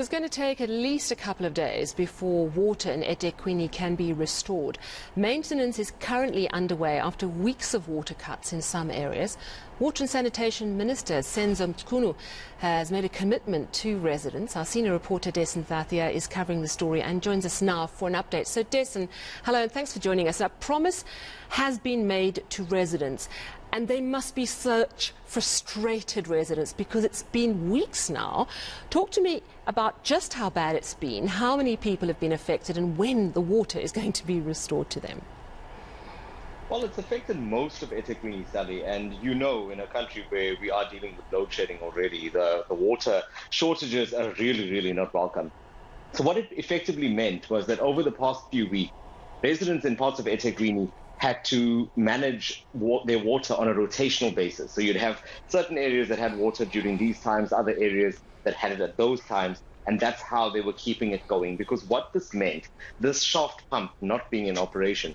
It's going to take at least a couple of days before water in eThekwini can be restored. Maintenance is currently underway after weeks of water cuts in some areas. Water and Sanitation Minister Dasen Thathiah has made a commitment to residents. Our senior reporter Dasen Thathiah is covering the story and joins us now for an update. So Dasen, hello and thanks for joining us. A promise has been made to residents, and they must be such frustrated residents because it's been weeks now. Talk to me about just how bad it's been, how many people have been affected, and when the water is going to be restored to them. Well, it's affected most of eThekwini, Sally, and you know, in a country where we are dealing with load shedding already, the water shortages are really not welcome. So what it effectively meant was that over the past few weeks, residents in parts of eThekwini had to manage their water on a rotational basis. So you'd have certain areas that had water during these times, other areas that had it at those times, and that's how they were keeping it going. Because what this meant, this shaft pump not being in operation,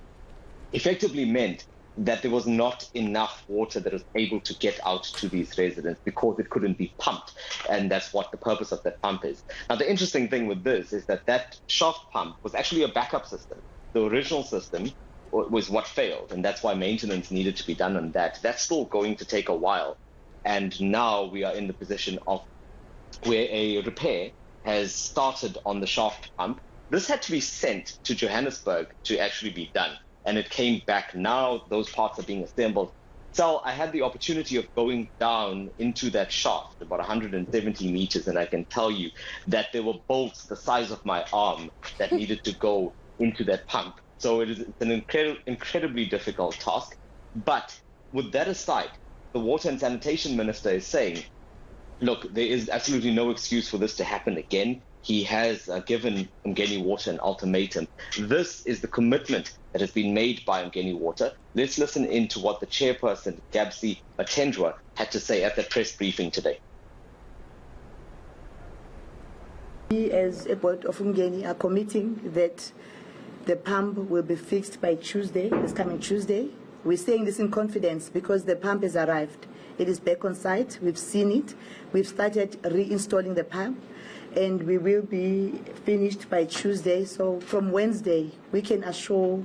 effectively meant that there was not enough water that was able to get out to these residents because it couldn't be pumped, and that's what the purpose of that pump is. Now, the interesting thing with this is that that shaft pump was actually a backup system. The original system was what failed, and that's why maintenance needed to be done on that. That's still going to take a while, and now we are in the position of where a repair has started on the shaft pump. This had to be sent to Johannesburg to actually be done, and it came back. Now those parts are being assembled. So I had the opportunity of going down into that shaft, about 170 meters, and I can tell you that there were bolts the size of my arm that needed to go into that pump. So it's an incredibly difficult task. But with that aside, the Water and Sanitation Minister is saying, look, there is absolutely no excuse for this to happen again. He has given eMngeni Water an ultimatum. This is the commitment that has been made by eMngeni Water. Let's listen into what the chairperson, Gabsi Matendwa, had to say at the press briefing today. We as a board of eMngeni are committing that the pump will be fixed by Tuesday, this coming Tuesday. We're saying this in confidence because the pump has arrived. It is back on site. We've seen it. We've started reinstalling the pump, and we will be finished by Tuesday. So from Wednesday, we can assure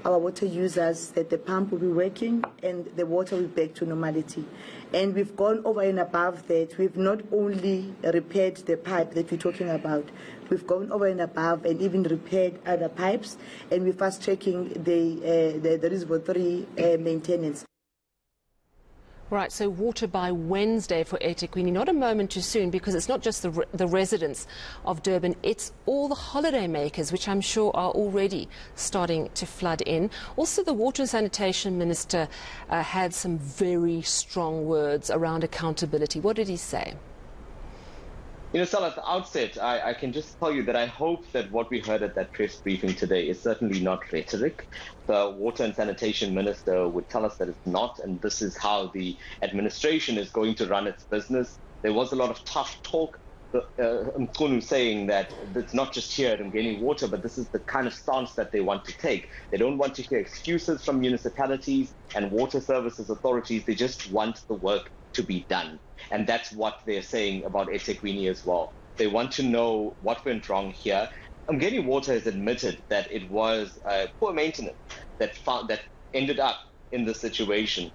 our water users that the pump will be working and the water will be back to normality. And we've gone over and above that. We've not only repaired the pipe that we're talking about, we've gone over and above and even repaired other pipes, and we're fast-tracking the Reservoir 3 maintenance. Right, so water by Wednesday for eThekwini, not a moment too soon, because it's not just the residents of Durban, it's all the holiday makers, which I'm sure are already starting to flood in. Also, the Water and Sanitation Minister had some very strong words around accountability. What did he say? You know, Sal, at the outset, I can just tell you that I hope that what we heard at that press briefing today is certainly not rhetoric. The Water and Sanitation Minister would tell us that it's not, and this is how the administration is going to run its business. There was a lot of tough talk, saying that it's not just here at eMngeni Water, but this is the kind of stance that they want to take. They don't want to hear excuses from municipalities and water services authorities. They just want the work to be done. And that's what they're saying about eThekwini as well. They want to know what went wrong here. eMngeni Water has admitted that it was poor maintenance that ended up in this situation.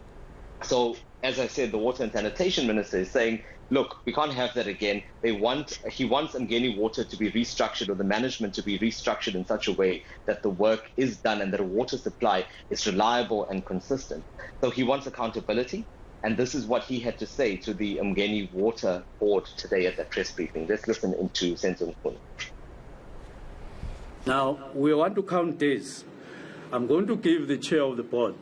So, as I said, the Water and Sanitation Minister is saying, look, we can't have that again. He wants eMngeni Water to be restructured, or the management to be restructured in such a way that the work is done and that a water supply is reliable and consistent. So he wants accountability. And this is what he had to say to the eMngeni Water Board today at that press briefing. Let's listen into Dasen Thathiah. Now, we want to count days. I'm going to give the chair of the board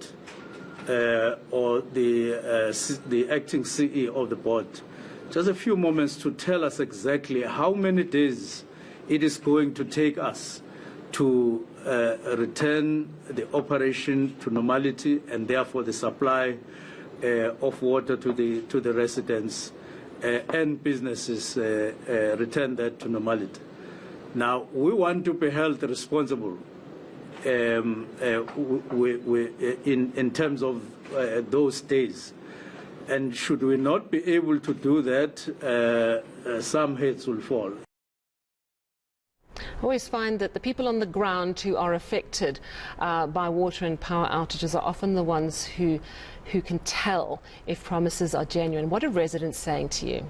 or the acting CEO of the board just a few moments to tell us exactly how many days it is going to take us to return the operation to normality, and therefore the supply of water to the residents and businesses, return that to normality. Now, we want to be held responsible in terms of those days. And should we not be able to do that, some heads will fall. I always find that the people on the ground who are affected by water and power outages are often the ones who can tell if promises are genuine. What are residents saying to you?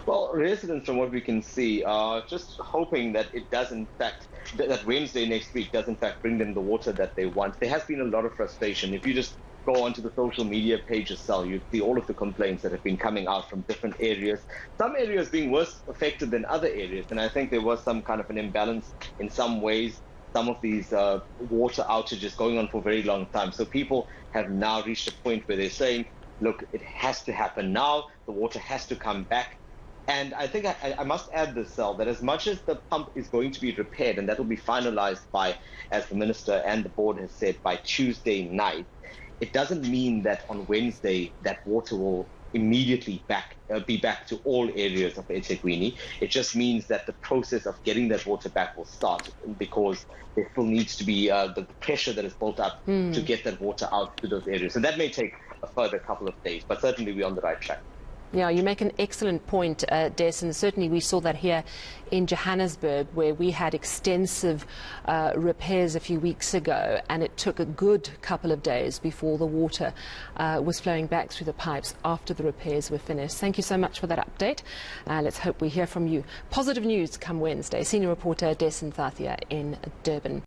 Well, residents, from what we can see, are just hoping that it does, in fact, that Wednesday next week does, in fact, bring them the water that they want. There has been a lot of frustration. If you just go onto the social media page itself, you see all of the complaints that have been coming out from different areas. Some areas being worse affected than other areas, and I think there was some kind of an imbalance in some ways. Some of these water outages going on for a very long time. So people have now reached a point where they're saying, look, it has to happen now. The water has to come back. And I think I must add this, Sal, that as much as the pump is going to be repaired, and that will be finalized by, as the minister and the board has said, by Tuesday night, it doesn't mean that on Wednesday that water will immediately be back to all areas of eThekwini. It just means that the process of getting that water back will start, because there still needs to be the pressure that is built up to get that water out to those areas. So that may take a further couple of days, but certainly we're on the right track. Yeah, you make an excellent point, Dasen. Certainly we saw that here in Johannesburg, where we had extensive repairs a few weeks ago, and it took a good couple of days before the water was flowing back through the pipes after the repairs were finished. Thank you so much for that update. Let's hope we hear from you. Positive news come Wednesday. Senior reporter Dasen Thathiah in Durban.